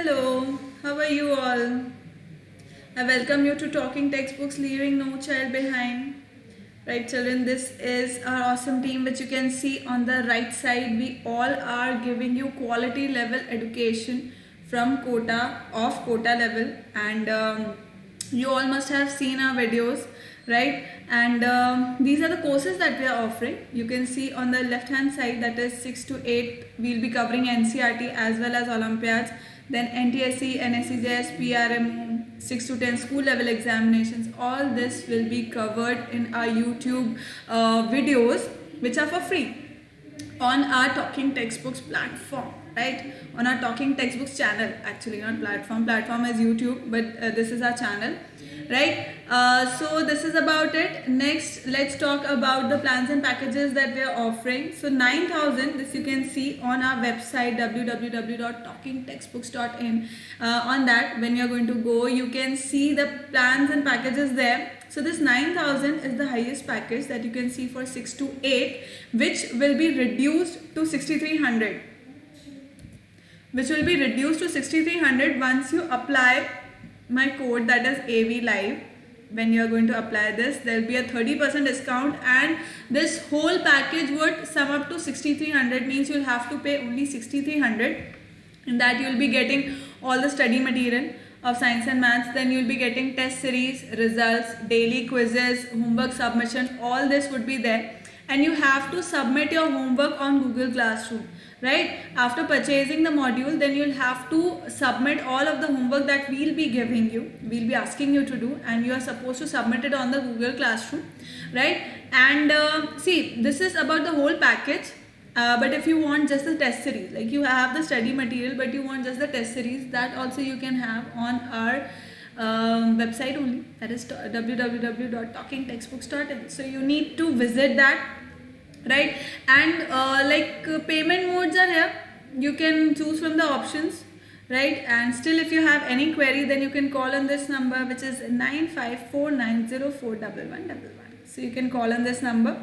Hello, how are you all? I welcome you to Talking Textbooks, Leaving No Child Behind. Right, children, this is our awesome team which you can see on the right side. We all are giving you quality level education from quota, of quota level, and you all must have seen our videos, right? And these are the courses that we are offering. You can see on the left hand side, that is 6 to 8, we'll be covering NCERT as well as Olympiads, then NTSE, NSCJS, PRM, 6 to 10 school level examinations. All this will be covered in our YouTube videos, which are for free on our Talking Textbooks platform, right? On our Talking Textbooks channel, actually not platform. Platform is YouTube, but this is our channel, right? So this is about it. Next, let's talk about the plans and packages that we are offering. So 9,000, this you can see on our website www.talkingtextbooks.in. On that, when you're going to go, you can see the plans and packages there. So this 9,000 is the highest package that you can see for 6 to 8, which will be reduced to 6,300. Which will be reduced to 6,300 once you apply my code, that is AV Live. When you are going to apply this, there will be a 30% discount, and this whole package would sum up to 6,300. Means you'll have to pay only 6,300. In that you will be getting all the study material of science and maths. Then you will be getting test series, results, daily quizzes, homework submission. All this would be there, and you have to submit your homework on Google Classroom. Right? After purchasing the module, then you'll have to submit all of the homework that we'll be giving you, we'll be asking you to do, and you are supposed to submit it on the Google Classroom, right? And see, this is about the whole package. But if you want just the test series, like you have the study material, but you want just the test series, that also you can have on our website only, that is www.talkingtextbooks.in. So you need to visit that, right? And payment modes are here. You can choose from the options, right? And still, if you have any query, then you can call on this number, which is 9549041111. So you can call on this number,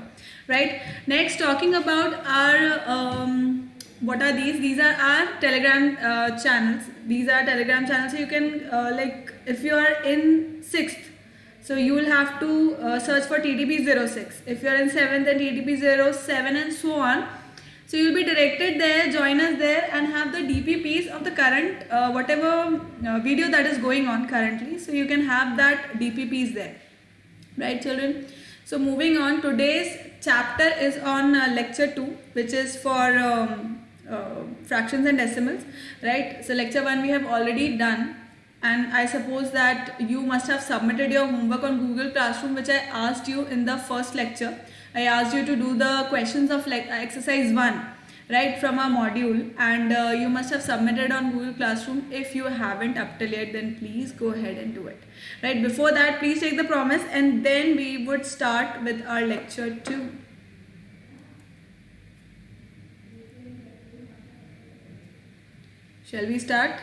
right? Next, talking about our what are these? These are our Telegram channels. These are Telegram channels. So you can if you are in 6th, so you will have to search for TTP06. If you are in 7th, then TTP07 and so on. So you will be directed there, join us there, and have the DPPs of the current whatever video that is going on currently. So you can have that DPPs there, right, children? So moving on, today's chapter is on lecture 2, which is for fractions and decimals, right? So lecture 1 we have already done. And I suppose that you must have submitted your homework on Google Classroom, which I asked you in the first lecture. I asked you to do the questions of exercise 1, right, from our module, and you must have submitted on Google Classroom. If you haven't up till yet, then please go ahead and do it, right? Before that, please take the promise, and then we would start with our lecture 2. Shall we start?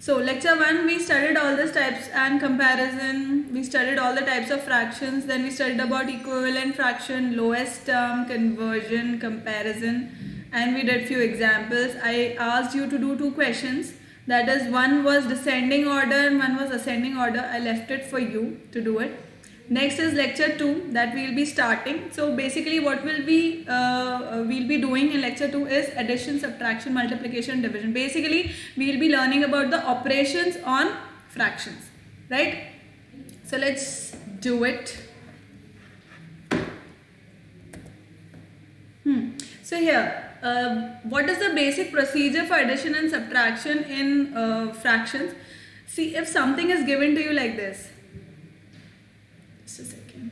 So lecture 1, we studied all the types and comparison. We studied all the types of fractions. Then we studied about equivalent fraction, lowest term, conversion, comparison, and we did few examples. I asked you to do 2 questions. That is, one was descending order and one was ascending order. I left it for you to do it. Next is lecture 2 that we will be starting. So basically what we'll be doing in lecture 2 is addition, subtraction, multiplication, division. Basically we'll be learning about the operations on fractions, right? So let's do it. So here, what is the basic procedure for addition and subtraction in fractions? See, if something is given to you like this, just a second.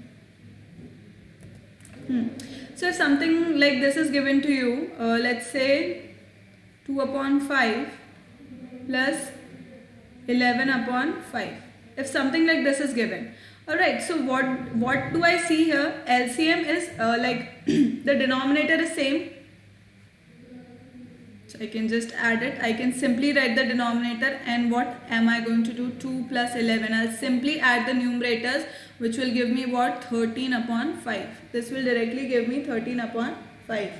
So if something like this is given to you, let's say 2 upon 5 plus 11 upon 5. If something like this is given. Alright, so what do I see here? LCM is the denominator is same. So I can just add it. I can simply write the denominator, and what am I going to do? 2 plus 11. I'll simply add the numerators, which will give me what? 13 upon 5. This will directly give me 13 upon 5.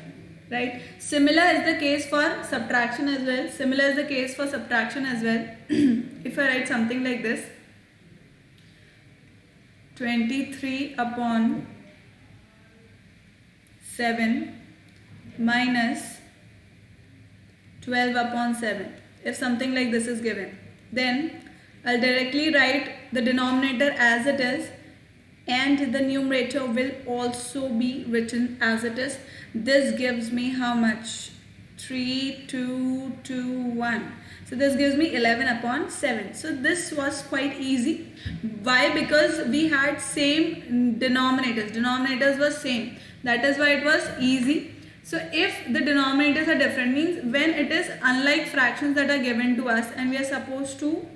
right? Similar is the case for subtraction as well. Similar is the case for subtraction as well. If I write something like this, 23 upon 7 minus 12 upon 7. If something like this is given, then I'll directly write the denominator as it is, and the numerator will also be written as it is. This gives me how much? 3, 2, 2, 1. So this gives me 11 upon 7. So this was quite easy. Why? Because we had same denominators. Denominators were same. That is why it was easy. So if the denominators are different, means when it is unlike fractions that are given to us and we are supposed to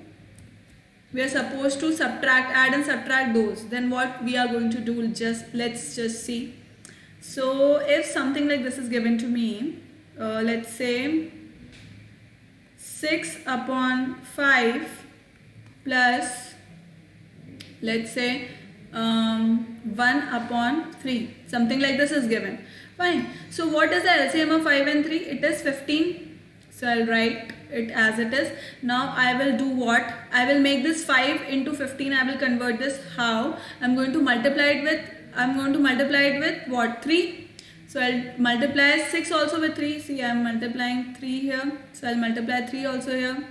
subtract, add and subtract those, then what we are going to do, let's just see. So if something like this is given to me, let's say 6 upon 5 plus, let's say 1 upon 3, something like this is given. Fine. So what is the LCM of 5 and 3? It is 15. So I'll write it as it is. Now I will do what? I will make this 5 into 15. I will convert this. How? I'm going to multiply it with what? 3. So I'll multiply 6 also with 3. See, I'm multiplying 3 here. So I'll multiply 3 also here.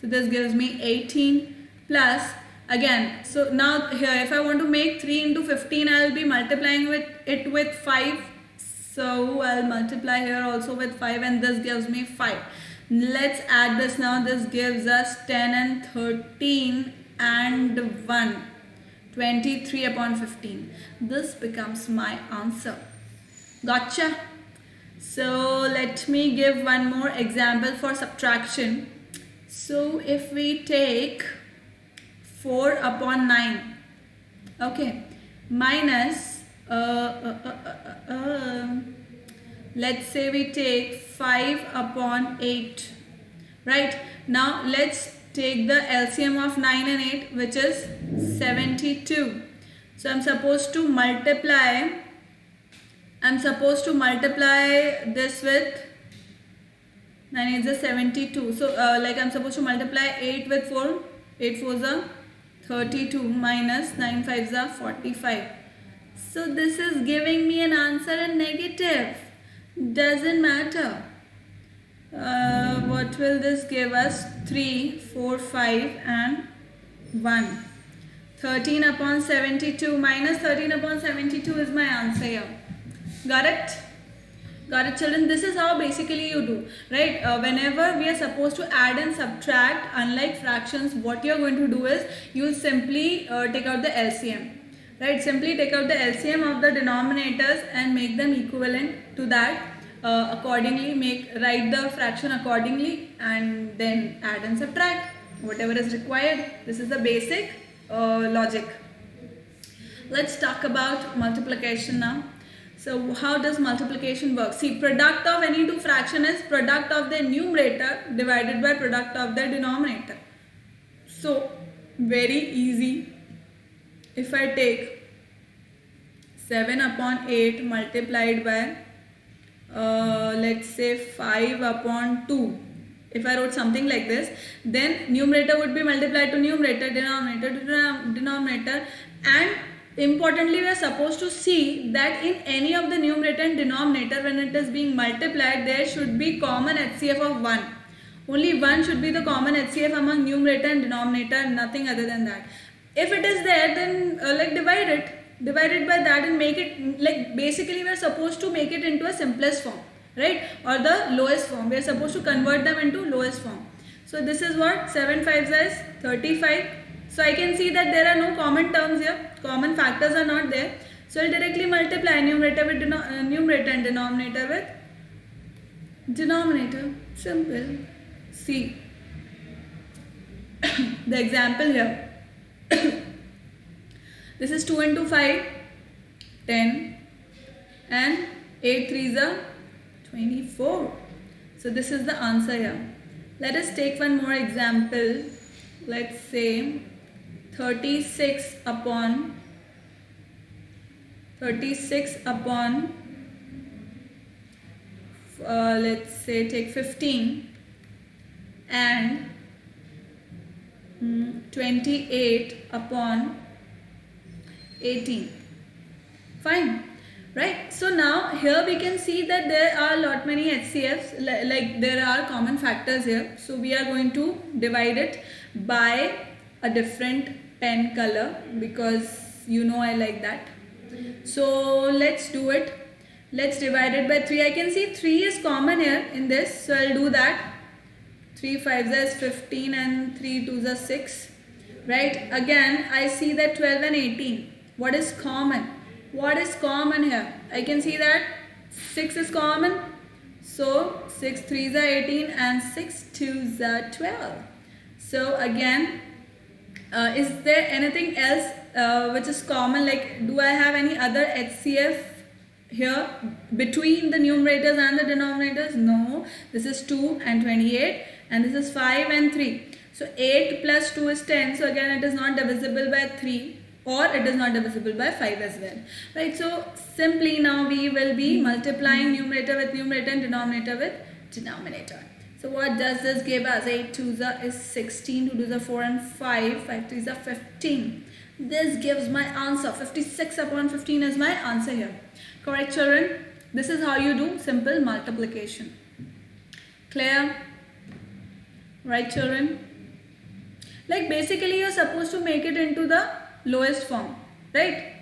So this gives me 18 plus, again, so now here if I want to make 3 into 15, I'll be multiplying with 5. So I'll multiply here also with 5, and this gives me 5. Let's add this now. This gives us 10 and 13 and 1. 23 upon 15. This becomes my answer. Gotcha. So let me give one more example for subtraction. So if we take 4 upon 9, okay, minus let's say we take 5 upon 8, right? Now let's take the LCM of 9 and 8, which is 72. So I'm supposed to multiply this with 9 is a 72. So like I'm supposed to multiply 8 with 4. 8 4s are 32 minus 9 5s are 45. So this is giving me an answer in negative. Doesn't matter. What will this give us? 3, 4, 5 and 1. 13 upon 72 minus 13 upon 72 is my answer here. Got it? Got it, children? This is how basically you do, right? Whenever we are supposed to add and subtract, unlike fractions, what you are going to do is you simply take out the LCM. Right, simply take out the LCM of the denominators and make them equivalent to that. Accordingly, write the fraction accordingly, and then add and subtract whatever is required. This is the basic logic. Let's talk about multiplication now. So how does multiplication work? See, product of any two fraction is product of the numerator divided by product of the denominator. So very easy. If I take 7 upon 8 multiplied by let's say 5 upon 2. If I wrote something like this, then numerator would be multiplied to numerator, denominator to denominator, and importantly we are supposed to see that in any of the numerator and denominator, when it is being multiplied, there should be common HCF of 1. Only 1 should be the common HCF among numerator and denominator, nothing other than that. If it is there, then divide it by that and make it, like basically we are supposed to make it into a simplest form, right, or the lowest form. We are supposed to convert them into lowest form. So this is what 7 5s is 35. So I can see that there are no common terms here, common factors are not there. So I'll directly multiply numerator with numerator and denominator with denominator. Simple. See the example here. This is 2 into 5, 10, and 8 3s are 24. So this is the answer here. Let us take one more example. Let's say 36 upon 4. let's say take 15 and 28 upon 18. Fine, right? So now here we can see that there are lot many HCFs, like there are common factors here. So we are going to divide it by a different pen color because you know I like that. So let's do it. Let's divide it by 3. I can see 3 is common here in this, so I'll do that. 3 5s is 15 and 3 2s are 6. Right? Again, I see that 12 and 18. What is common? What is common here? I can see that 6 is common. So 6 3s are 18 and 6 2s are 12. So again, is there anything else which is common? Like, do I have any other HCF here between the numerators and the denominators? No. This is 2 and 28 and this is 5 and 3. So 8 plus 2 is 10. So again it is not divisible by 3 or it is not divisible by 5 as well. Right. So simply now we will be multiplying numerator with numerator and denominator with denominator. So what does this give us? 8 2s is 16, 2 2s are 4 and 5, 5 3s are 15. This gives my answer. 56 upon 15 is my answer here. Correct, children? This is how you do simple multiplication. Clear? Right, children? Like basically you're supposed to make it into the lowest form. Right?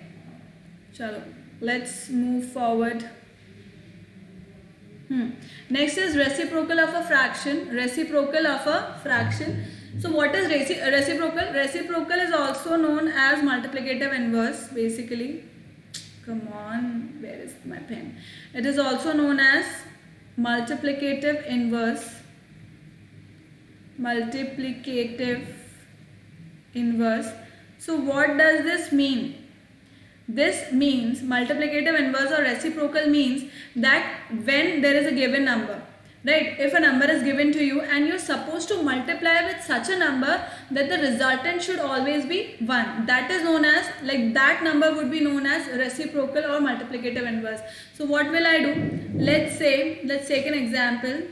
Chalo. Let's move forward. Next is reciprocal of a fraction. Reciprocal of a fraction. So what is reciprocal? Reciprocal is also known as multiplicative inverse basically. Come on, where is my pen? It is also known as multiplicative inverse. Multiplicative inverse. So what does this mean? This means multiplicative inverse or reciprocal means that when there is a given number, right? If a number is given to you and you're supposed to multiply with such a number that the resultant should always be 1. That is known as, like that number would be known as reciprocal or multiplicative inverse. So what will I do? Let's take an example.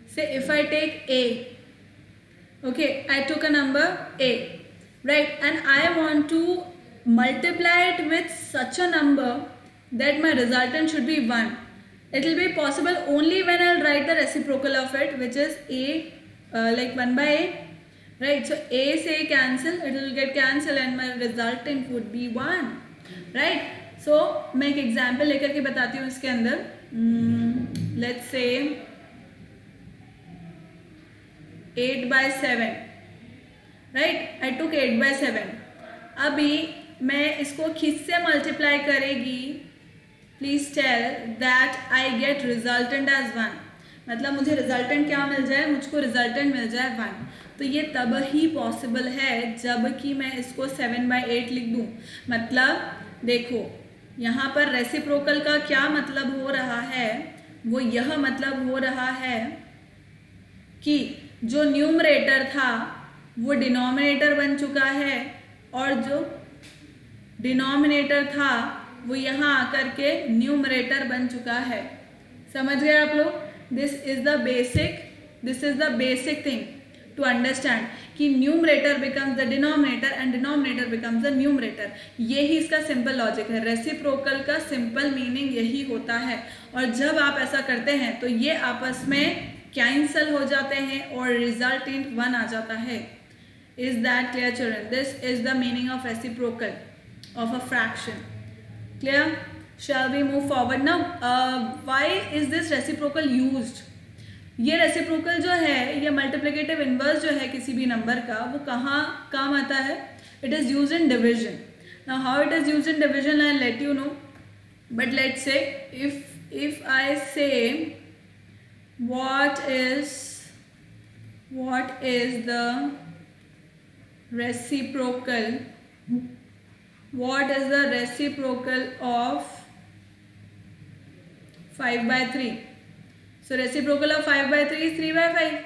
Say if I take A, okay, I took a number A, right? And I want to multiply it with such a number that my resultant should be 1. It will be possible only when I'll write the reciprocal of it, which is A, like 1 by A, right? So A say cancel, it will get cancelled and my resultant would be 1, right? So मैं एक example लेकर के बताती हूँ इसके अंदर. Let's say 8 by 7, right? I took 8 by 7. अभी मैं इसको किससे मल्टीप्लाई करेगी? Please tell that I get resultant as 1. मतलब मुझे रिजल्टेंट क्या मिल जाए? मुझको रिजल्टेंट मिल जाए 1. तो ये तब ही पॉसिबल है जब कि मैं इसको 7 by 8 लिख दूँ. मतलब देखो यहाँ पर रेसिप्रोकल का क्या मतलब हो रहा है? वो यह मतलब हो रहा है कि जो न्यूमरेटर था वो डिनोमिनेटर बन चुका है और जो डिनोमिनेटर था वो यहाँ आकर के न्यूमरेटर बन चुका है. समझ गए आप लोग? This is the basic thing to understand कि numerator becomes the denominator and denominator becomes the numerator. यही इसका सिंपल लॉजिक है. रेसिप्रोकल का सिंपल मीनिंग यही होता है. और जब आप ऐसा करते हैं तो ये आपस में कैंसल हो जाते हैं और रिजल्टेंट 1 आ जाता है. Is that clear, children? This is the meaning of reciprocal of a fraction. Clear? Shall we move forward now? Why is this reciprocal used? ये reciprocal जो है, ये multiplicative inverse जो है किसी भी नंबर का, वो कहाँ काम आता है? It is used in division. Now how it is used in division I'll let you know. But let's say if I say what is the reciprocal, what is the reciprocal of 5 by 3? So reciprocal of 5 by 3 is 3 by 5.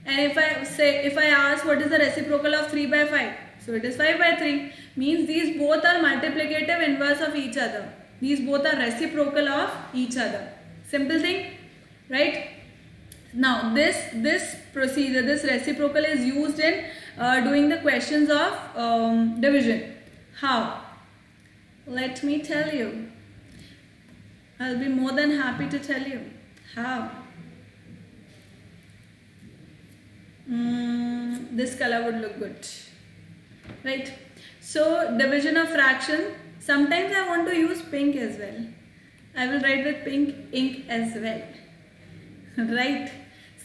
And if I ask what is the reciprocal of 3 by 5, so it is 5 by 3. Means these both are multiplicative inverse of each other. These both are reciprocal of each other. Simple thing, right? Now this procedure, this reciprocal is used in doing the questions of division. How? Let me tell you. I'll be more than happy to tell you how. This color would look good, right? So division of fraction, sometimes I want to use pink as well. I will write with pink ink as well, right?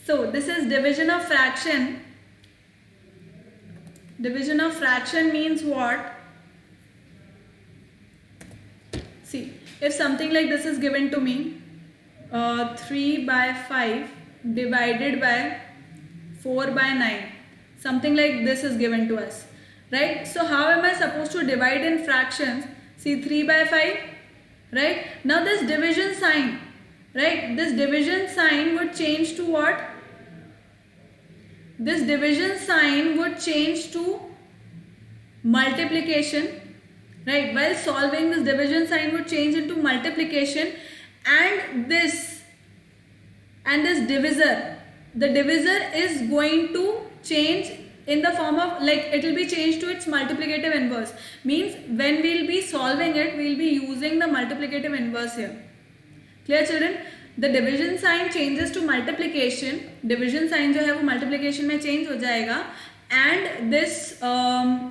So this is division of fraction. Division of fraction means what? See, if something like this is given to me, 3 by 5 divided by 4 by 9, something like this is given to us, right? So how am I supposed to divide in fractions? See, 3 by 5, right? Now this division sign, right? This division sign would change to what? This division sign would change to multiplication, right? While solving, this division sign would change into multiplication, and this divisor, the divisor is going to change in the form of, like, it will be changed to its multiplicative inverse. Means when we will be solving it, we will be using the multiplicative inverse here. Clear children? The division sign changes to multiplication. Division sign जो है वो multiplication में change हो जाएगा, and this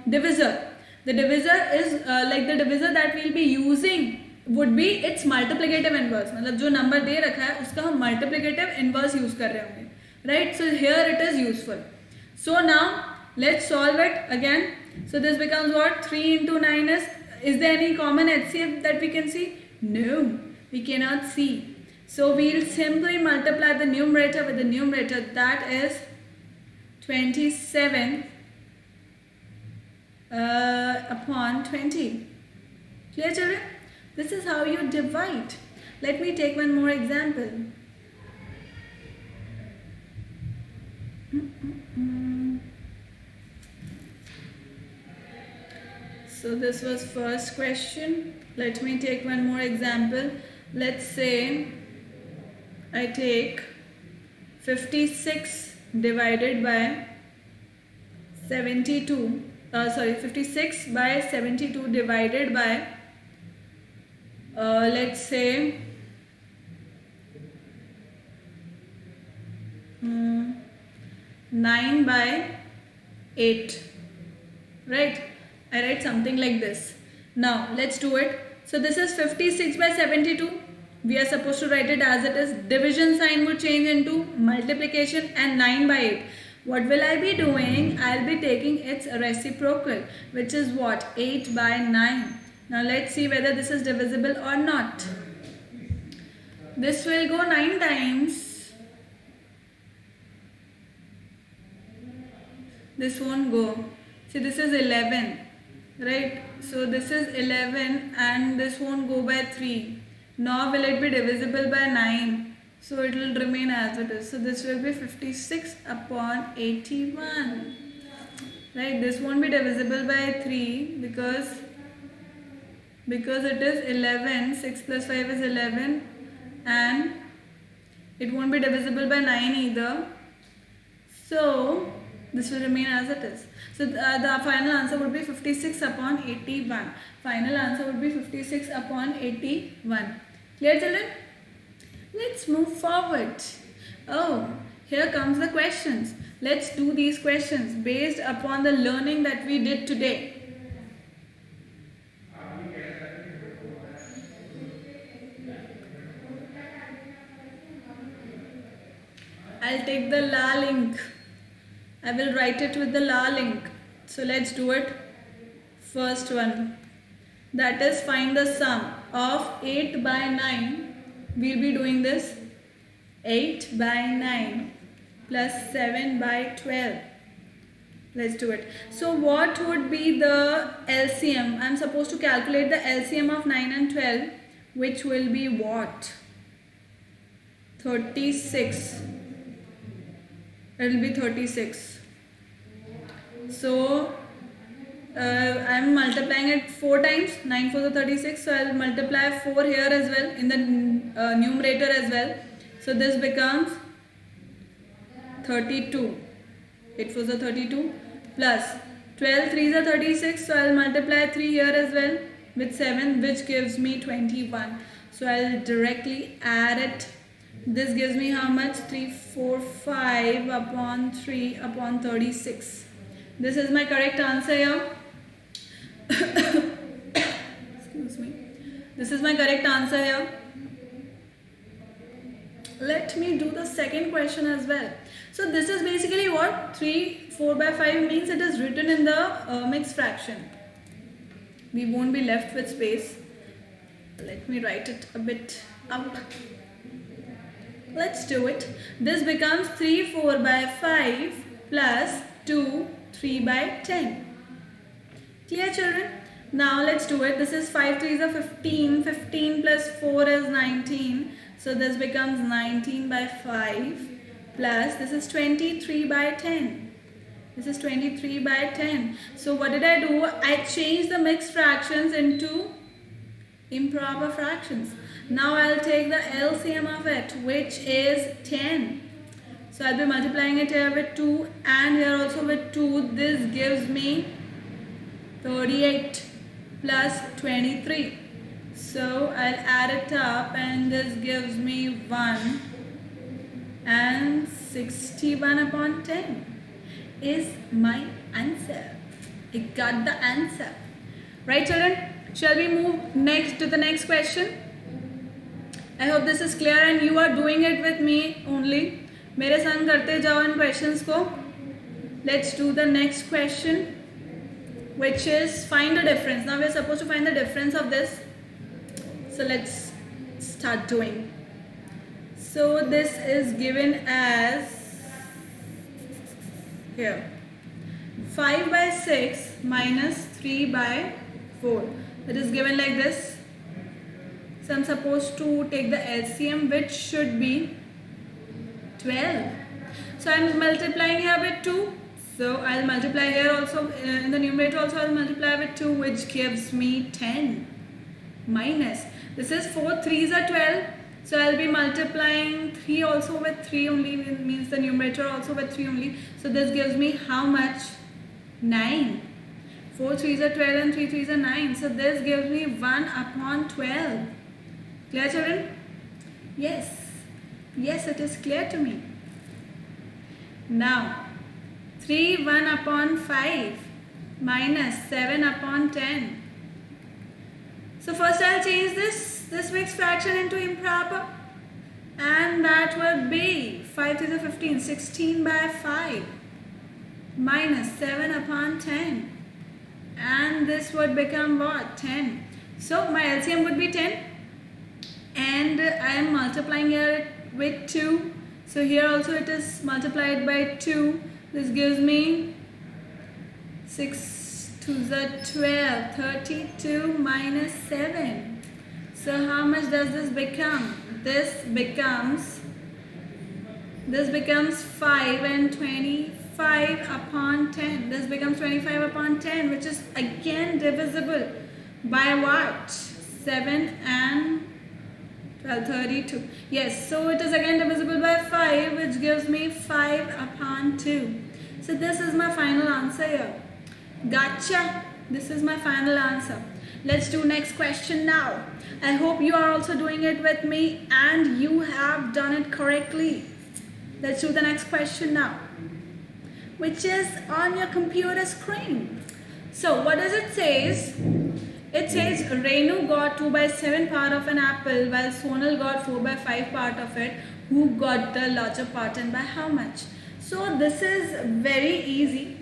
divisor, the divisor is like the divisor that we will be using would be its multiplicative inverse. मतलब जो number दे रखा है उसका हम multiplicative inverse use कर रहे होंगे, right? So here it is useful. So now let's solve it again. So this becomes what? 3 into 9 is there any common HCF that we can see? No, we cannot see. So we'll simply multiply the numerator with the numerator, that is 27 upon 20. Clear children? This is how you divide. Let me take one more example. So this was first question. Let me take one more example. Let's say I take 56 divided by 72. 56 by 72 divided by let's say 9 by 8, right? I write something like this. Now let's do it. So this is 56 by 72. We are supposed to write it as it is. Division sign would change into multiplication, and 9 by 8. What will I be doing? I'll be taking its reciprocal, which is what? 8 by 9. Now let's see whether this is divisible or not. This will go 9 times. This won't go. See, this is 11, right? So this is 11 and this won't go by 3. Nor will it be divisible by 9. So it will remain as it is. So this will be 56 upon 81. Right? This won't be divisible by 3 because it is 11. 6 plus 5 is 11. And it won't be divisible by 9 either. So this will remain as it is. So the final answer would be 56 upon 81. Final answer would be 56 upon 81. Clear children? Let's move forward. Oh, here comes the questions. Let's do these questions based upon the learning that we did today. I'll take the La link. I will write it with the La link. So let's do it. First one. That is, find the sum of 8 by 9. We'll be doing this. 8 by 9 plus 7 by 12. Let's do it. So what would be the LCM? I'm supposed to calculate the LCM of 9 and 12, which will be what? 36. It will be 36. So I'm multiplying it 4 times. 9 4 is 36. So I'll multiply 4 here as well in the numerator as well. So this becomes 32. 8 4 is 32 plus 12 3 is 36. So I'll multiply 3 here as well with 7, which gives me 21. So I'll directly add it. This gives me how much? 3 4 5 upon 3 upon 36. This is my correct answer here. Excuse me. This is my correct answer here. Let me do the second question as well. So this is basically what 3 4 by 5 means. It is written in the mixed fraction. We won't be left with space. Let me write it a bit up. Let's do it. This becomes 3 4 by 5 plus 2 3 by 10. Clear, children? Now let's do it. This is 5 3s are 15. 15 plus 4 is 19. So this becomes 19 by 5 plus this is 23 by 10. This is 23 by 10. So what did I do? I changed the mixed fractions into improper fractions. Now I'll take the LCM of it, which is 10. So I'll be multiplying it here with 2 and here also with 2. This gives me 38 plus 23. So I'll add it up and this gives me 1 and 61 upon 10 is my answer. I got the answer. Right, children? Shall we move next to the next question? I hope this is clear and you are doing it with me only. मेरे संग करते जाओ इन questions को. Let's do the next question, which is find the difference. Now we are supposed to find the difference of this. So let's start doing. So this is given as here 5 by 6 minus 3 by 4. It is given like this. So I'm supposed to take the LCM, which should be 12. So I'm multiplying here with 2. So I'll multiply here also, in the numerator also I'll multiply with 2, which gives me 10 minus. This is 4 3s are 12. So I'll be multiplying 3 also with 3 only, means the numerator also with 3 only. So this gives me how much? 9. 4 3s are 12 and 3 3s are 9. So this gives me 1 upon 12. Clear, children? Yes. Yes, it is clear to me. Now, 3 1 upon 5 minus 7 upon 10. So first I'll change this mixed fraction into improper. And that would be 5 3 is 15. 16 by 5 minus 7 upon 10. And this would become what? 10. So my LCM would be 10. And I am multiplying here with 2. So here also it is multiplied by 2. This gives me 6 2s are 12. 32 minus 7. So how much does this become? This becomes 5 and 25 upon 10. This becomes 25 upon 10, which is again divisible by what? 7 and 12, 32. Yes, so it is again divisible by 5, which gives me 5 upon 2. So this is my final answer here. Gotcha. This is my final answer. Let's do next question now. I hope you are also doing it with me and you have done it correctly. Let's do the next question now, which is on your computer screen. So what does it say? It says Renu got 2 by 7 part of an apple while Sonal got 4 by 5 part of it. Who got the larger part and by how much? So this is very easy.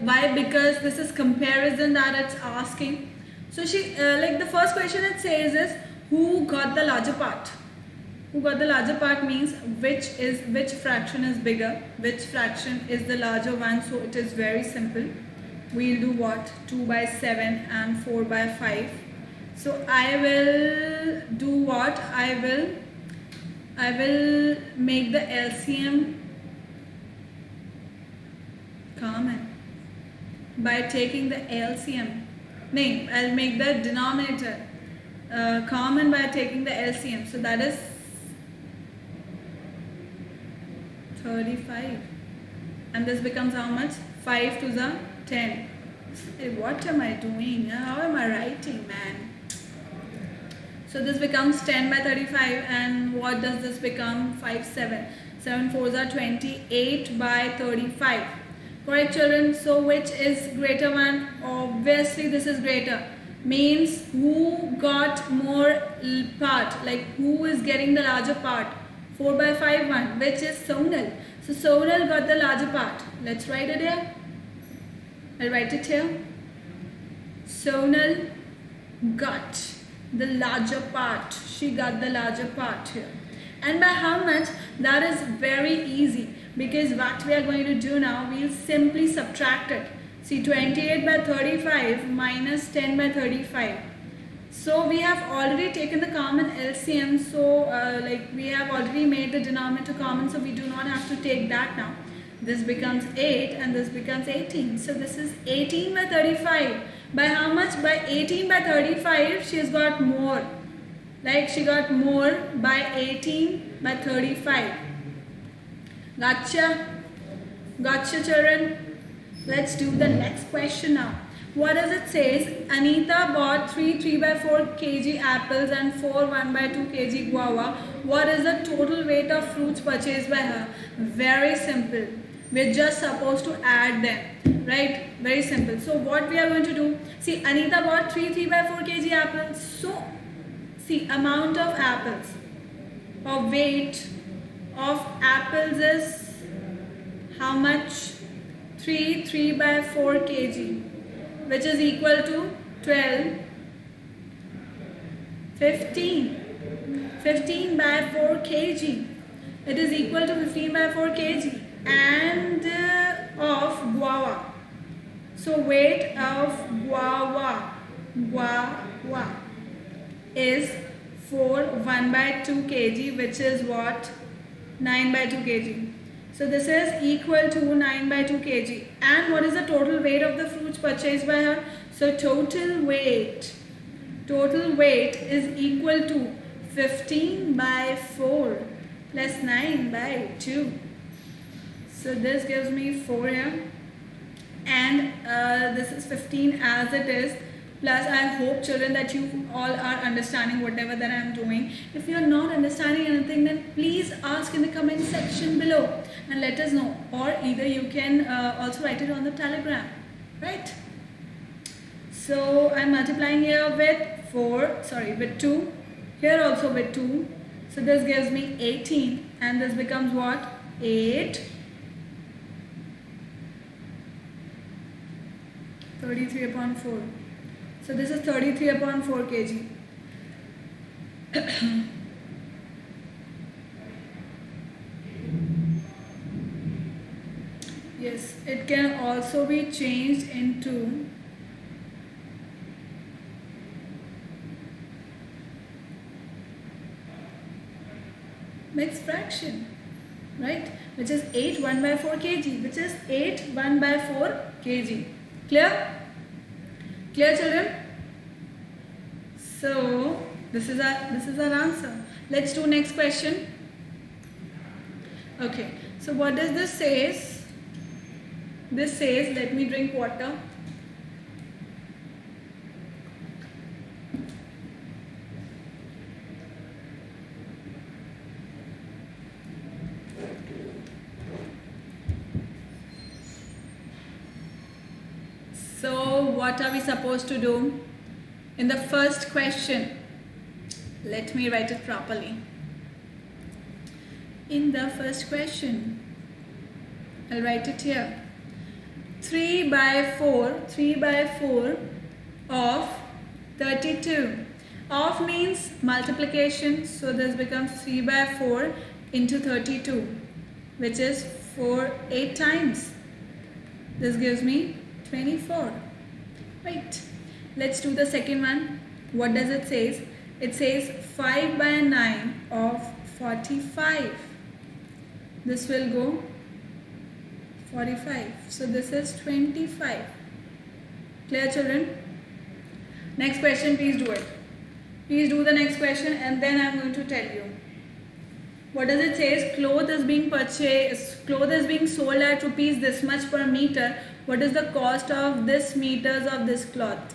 Why? Because this is comparison that it's asking. So she like the first question it says is who got the larger part. Who got the larger part means which fraction is bigger, which fraction is the larger one. So it is very simple. We'll do what? 2 by 7 and 4 by 5. So I will do what? I will make the LCM common by taking the LCM. No, I'll make the denominator common by taking the LCM. So that is 35. And this becomes how much? 5 to the 10. Hey, what am I doing? How am I writing, man? So this becomes 10 by 35, and what does this become? 5, 7. 7 4s are 28 by 35. Correct, children? So which is greater one? Obviously this is greater. Means who got more part? Like who is getting the larger part? 4 by 5 one, which is Sonal. So Sonal got the larger part. Let's write it here. I'll write it here. Sonal got the larger part. She got the larger part here. And by how much? That is very easy, because what we are going to do now, we'll simply subtract it. See, 28 by 35 minus 10 by 35. So we have already taken the common LCM, so like we have already made the denominator common, so we do not have to take that now. This becomes 8 and this becomes 18. So this is 18 by 35. By how much? By 18 by 35, she has got more. Like she got more by 18 by 35. Gotcha? Gotcha, children? Let's do the next question now. What does it say? Anita bought 3 by 4 kg apples and 4 1 by 2 kg guava. What is the total weight of fruits purchased by her? Very simple. We're just supposed to add them, right? Very simple. So what we are going to do? See, Anita bought 3 by 4 kg apples. So, see, amount of apples or weight of apples is how much? 3 by 4 kg, which is equal to 12, 15 by 4 kg. It is equal to 15 by 4 kg. And of guava. So weight of guava is 1 by 2 kg, which is what? 9 by 2 kg. So this is equal to 9 by 2 kg. And what is the total weight of the fruits purchased by her? So total weight is equal to 15 by 4 plus 9 by 2. So this gives me 4 here, and this is 15 as it is. Plus, I hope, children, that you all are understanding whatever that I am doing. If you are not understanding anything, then please ask in the comment section below and let us know. Or either you can also write it on the Telegram, right? So I'm multiplying here with 2. Here also with 2. So this gives me 18, and this becomes what? 8. 33 upon 4. So this is 33 upon 4 kg. Yes, it can also be changed into mixed fraction, right? Which is 8 1 by 4 kg, which is 8 1 by 4 kg. Clear? Clear, children? So this is our answer. Let's do next question. Okay. So what does this says? This says, let me drink water. So what are we supposed to do? In the first question, let me write it properly. In the first question, I'll write it here. 3 by 4 of 32. Of means multiplication, so this becomes 3 by 4 into 32, which is 8 times. This gives me 24. Right. Let's do the second one. What does it say? It says 5 by 9 of 45. This will go 45. So this is 25. Clear, children? Next question, please do it. Please do the next question and then I'm going to tell you. What does it say? Cloth is being purchased, cloth is being sold at rupees this much per meter. What is the cost of this meters of this cloth?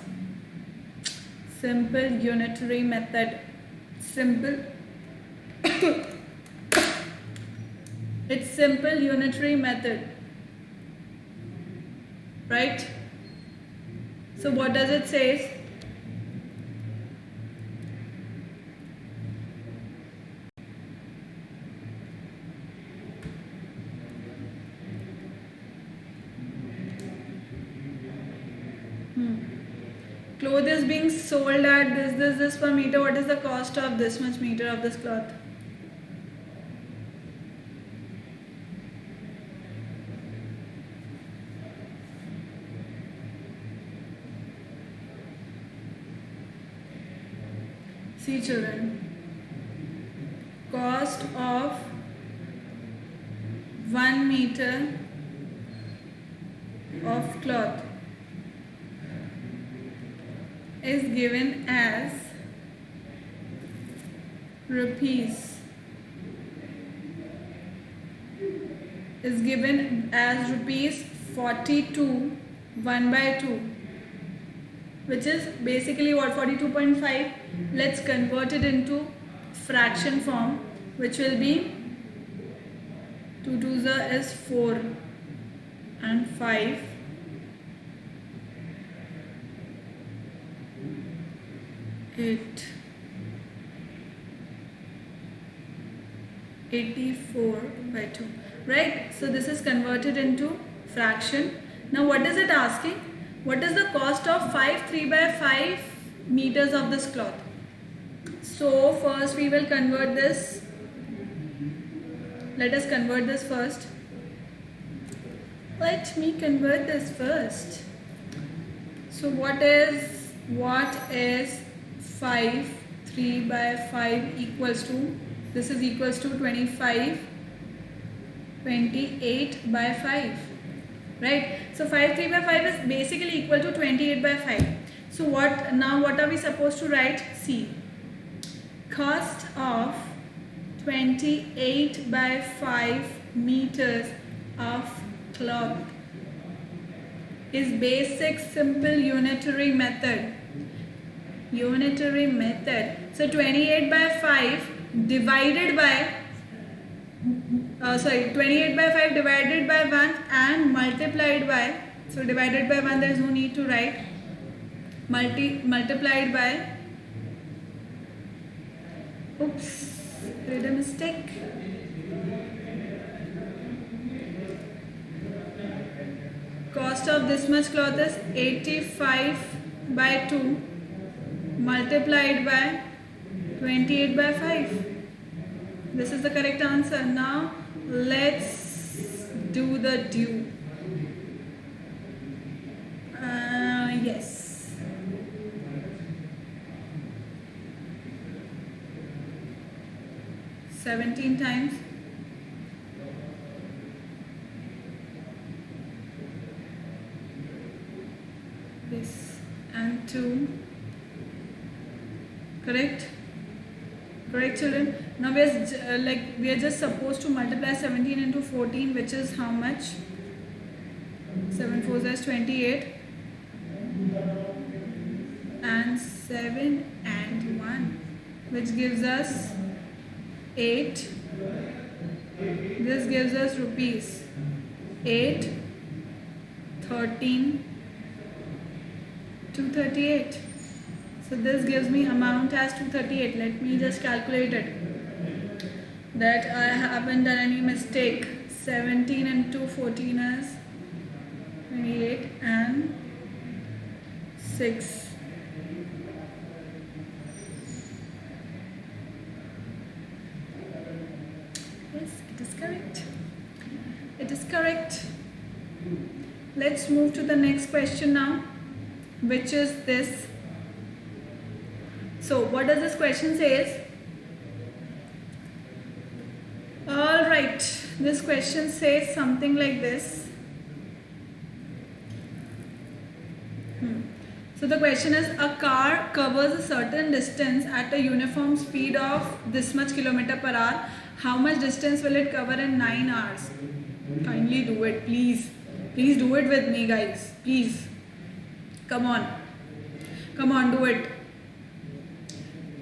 Simple unitary method. Simple. It's simple unitary method. Right? So what does it say? Cloth is being sold at this per meter. What is the cost of this much meter of this cloth? See, children, cost of 1 meter of cloth is given as rupees, is given as rupees 42 1 by 2, which is basically what, 42.5. Let's convert it into fraction form, which will be 2 2s is 4 and 5. 8 84 by 2, right? So this is converted into fraction. Now what is it asking? What is the cost of 5 3 by 5 meters of this cloth? So first we will convert this. Let us convert this first. Let me convert this first. So what is 5 3 by 5 equals to? This is equals to 28 by 5, right? So 5 3 by 5 is basically equal to 28 by 5. So what are we supposed to write? See, cost of 28 by 5 meters of cloth is basic simple unitary method. Unitary method. So 28 by 5 divided by 28 by 5 divided by 1 and multiplied by, so divided by 1 there is no need to write, multiplied by, oops, did a mistake. Cost of this much cloth is 85 by 2 multiplied by 28 by 5. This is the correct answer. Now let's do the due. Yes. $17 times. This and 2. Correct? Correct, children? Now we are just supposed to multiply 17 into 14, which is how much? 7 4s is 28 and 7 and 1, which gives us 8. This gives us rupees 8 13 238. So this gives me amount as 238. Let me just calculate it, that I haven't done any mistake. 17 into 14 is 28 and 6. Yes, it is correct. It is correct. Let's move to the next question now, which is this. So what does this question says? Alright, this question says something like this. So the question is, a car covers a certain distance at a uniform speed of this much kilometer per hour. How much distance will it cover in 9 hours? Kindly do it, please. Please do it with me, guys. Please. Come on. Come on, do it.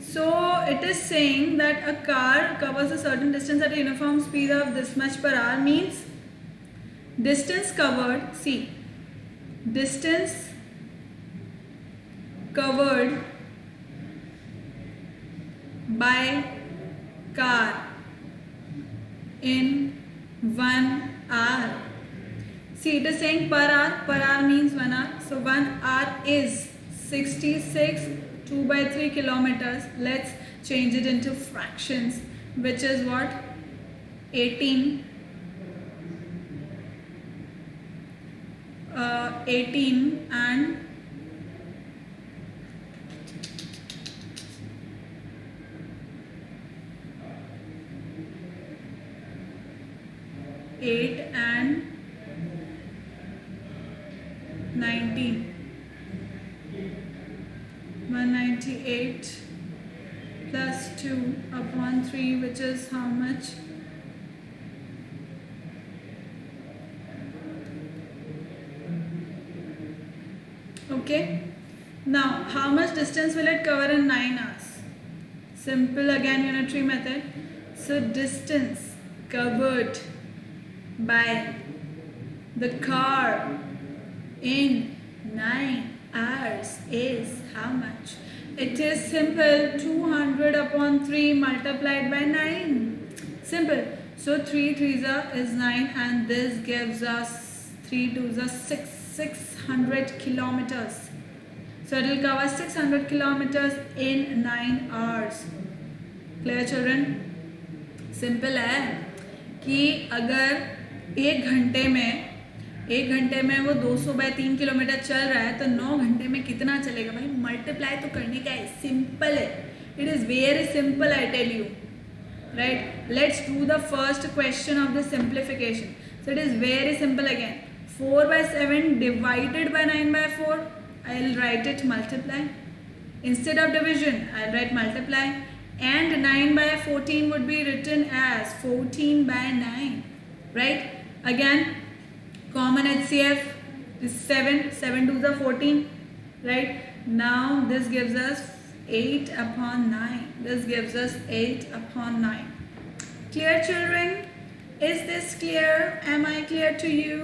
So it is saying that a car covers a certain distance at a uniform speed of this much per hour, means distance covered, see, distance covered by car in 1 hour. See, it is saying per hour means 1 hour. So 1 hour is 66 2 by 3 kilometers. Let's change it into fractions, which is what? 18 and 8 and 19. 198 plus 2 upon 3, which is how much? Okay. Now, how much distance will it cover in 9 hours? Simple again, unitary method. So, distance covered by the car in 9 hours is how much? It is simple, 200 upon 3 multiplied by 9. Simple. So 3 3s is 9, and this gives us 3 2s are 600 kilometers. So it will cover 600 kilometers in 9 hours. Clear children? Simple है कि अगर एक घंटे में वो 200 bye 3 kilometre चल रहा है तो 9 घंटे में कितना चलेगा भाई? मल्टीप्लाई तो करने का है, सिंपल है. It is very simple, I tell you. Right, let's do the first question of the simplification. So it is very simple again. 4 by 7 divided by 9 by 4, I'll write it multiply. Instead of division, I'll write multiply. And 9 by 14 would be written as 14 by 9. Right? Again, common HCF is 7. 7 2s are 14. Right? Now this gives us 8 upon 9. This gives us 8 upon 9. Clear, children? Is this clear? Am I clear to you?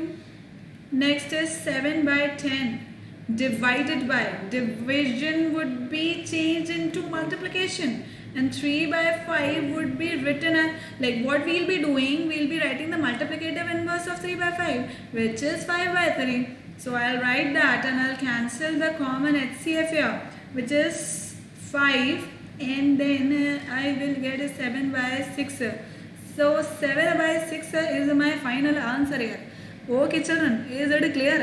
Next is 7 by 10 divided by. Division would be changed into multiplication. And 3 by 5 would be written as, like what we'll be doing, we'll be writing the multiplicative inverse of 3 by 5, which is 5 by 3. So I'll write that and I'll cancel the common HCF here, which is 5, and then I will get a 7 by 6. So 7 by 6 is my final answer here. Okay children, is it clear?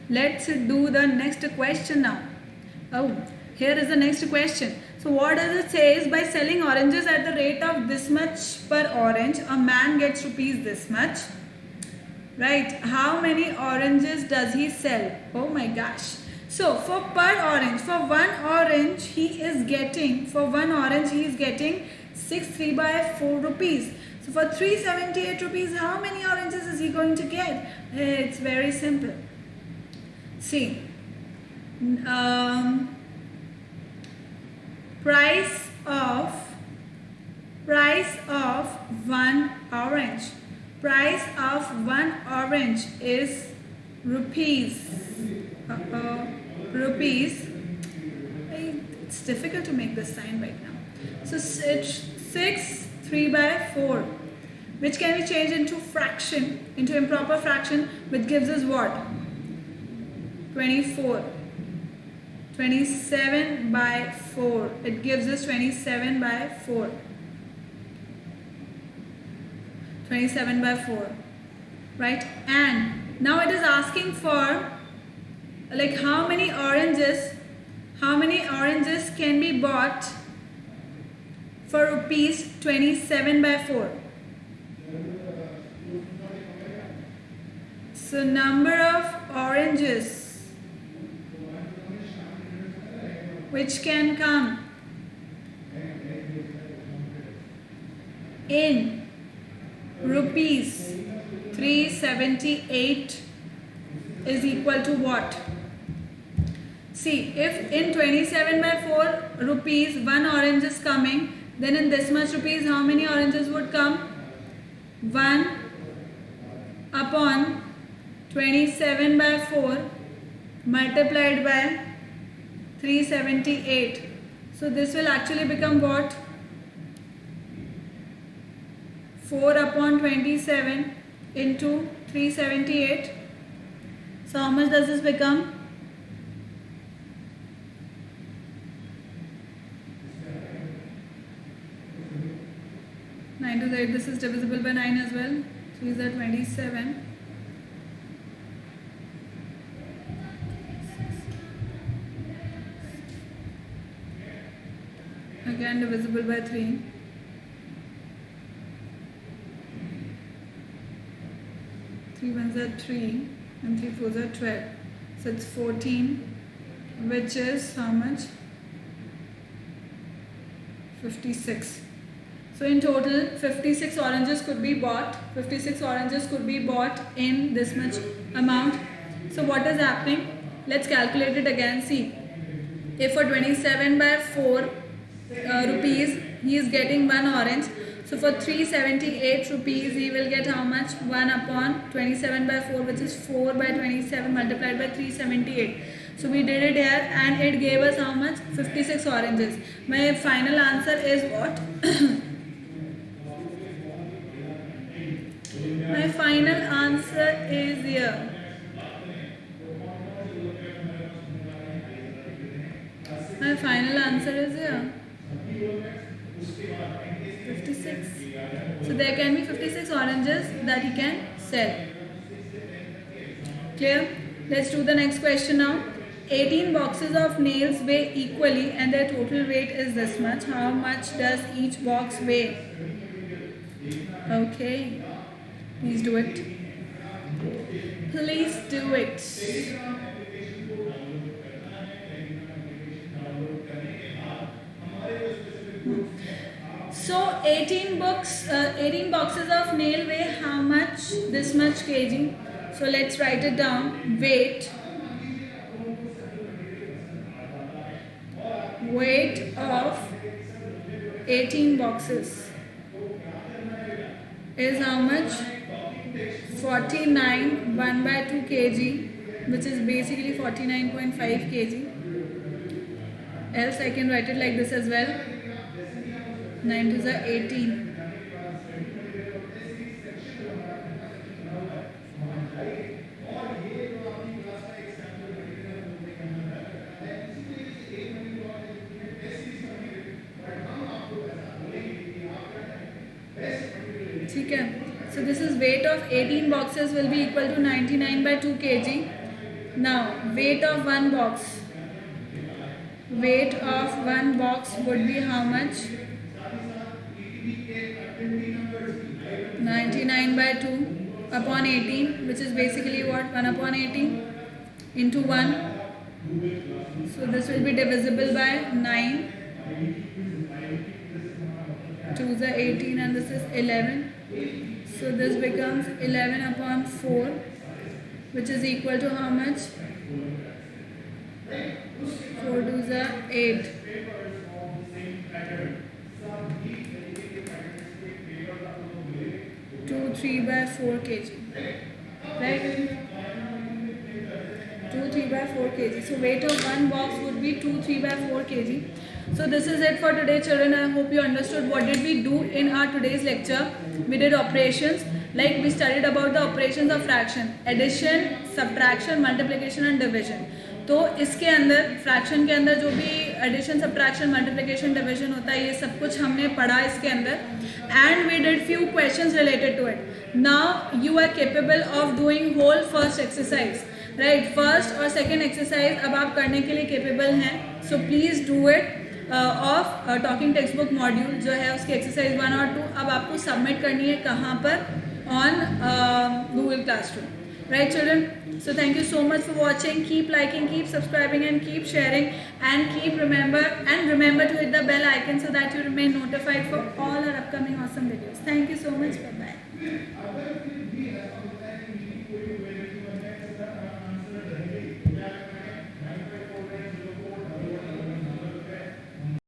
Let's do the next question now. Oh, here is the next question. So what does it say is, by selling oranges at the rate of this much per orange, a man gets rupees this much. Right? How many oranges does he sell? Oh my gosh. So for per orange, for one orange he is getting 6 3 by 4 rupees. So for 378 rupees, how many oranges is he going to get? It's very simple. See, price of one orange. Price of one orange is rupees. Rupees. It's difficult to make this sign right now. So it's 6 3 by 4, which can be changed into fraction, into improper fraction, which gives us what? 24. 27 by 4. It gives us 27 by 4. 27 by 4. Right? And now it is asking for, like, how many oranges can be bought for rupees 27 by 4. So number of oranges which can come in rupees 378 is equal to what? See, if in 27 by 4 rupees one orange is coming, then in this much rupees how many oranges would come? 1 upon 27 by 4 multiplied by 378. So this will actually become what? 4 upon 27 into 378. So how much does this become? 9 to 8. This is divisible by 9 as well. 3 is 27. Again divisible by 3. 3 ones are 3 and 3 fours are 12. So it's 14, which is how much? 56. So in total 56 oranges could be bought. 56 oranges could be bought in this much amount. So what is happening? Let's calculate it again. See, if for 27 by 4 rupees he is getting one orange, so for 378 rupees he will get how much? 1 upon 27 by 4, which is 4 by 27 multiplied by 378. So we did it here and it gave us how much? 56 oranges. My final answer is what? My final answer is here. My final answer is here. 56. So there can be 56 oranges that he can sell. Clear? Let's do the next question now. 18 boxes of nails weigh equally and their total weight is this much. How much does each box weigh? Okay. Please do it. Please do it. So 18 boxes of nail weigh how much? This much kg. So let's write it down. Weight of 18 boxes is how much? 49 1 by 2 kg, which is basically 49.5 kg. Else I can write it like this as well. 9 to the 18. ठीक है. So this is weight of 18 boxes will be equal to 99 by 2 kg. Now weight of one box. Weight of one box would be how much? 99 by 2 upon 18, which is basically what? 1 upon 18 into 1. So this will be divisible by 9. 2 is 18 and this is 11. So this becomes 11 upon 4, which is equal to how much? 4 to the 8. 2 3 by 4 kg. Right? 2 3 by 4 kg. So weight of one box would be 2 3 by 4 kg. So this is it for today, children. I hope you understood what did we do in our today's lecture. We did operations, like we studied about the operations of fraction, addition, subtraction, multiplication and division. तो इसके अंदर fraction के अंदर जो भी addition, subtraction, multiplication, division होता है, ये सब कुछ हमने पढ़ा इसके अंदर. And we did few questions related to it. Now you are capable of doing whole first exercise, right? First और सेकेंड एक्सरसाइज अब आप करने के लिए केपेबल हैं. So please do it. Of talking text book module जो है उसकी एक्सरसाइज 1 और 2 अब आपको सबमिट करनी है. कहाँ पर? On Google classroom. Right, children? So thank you so much for watching. Keep liking, keep subscribing, and keep sharing. And remember to hit the bell icon so that you remain notified for all our upcoming awesome videos. Thank you so much. Bye bye.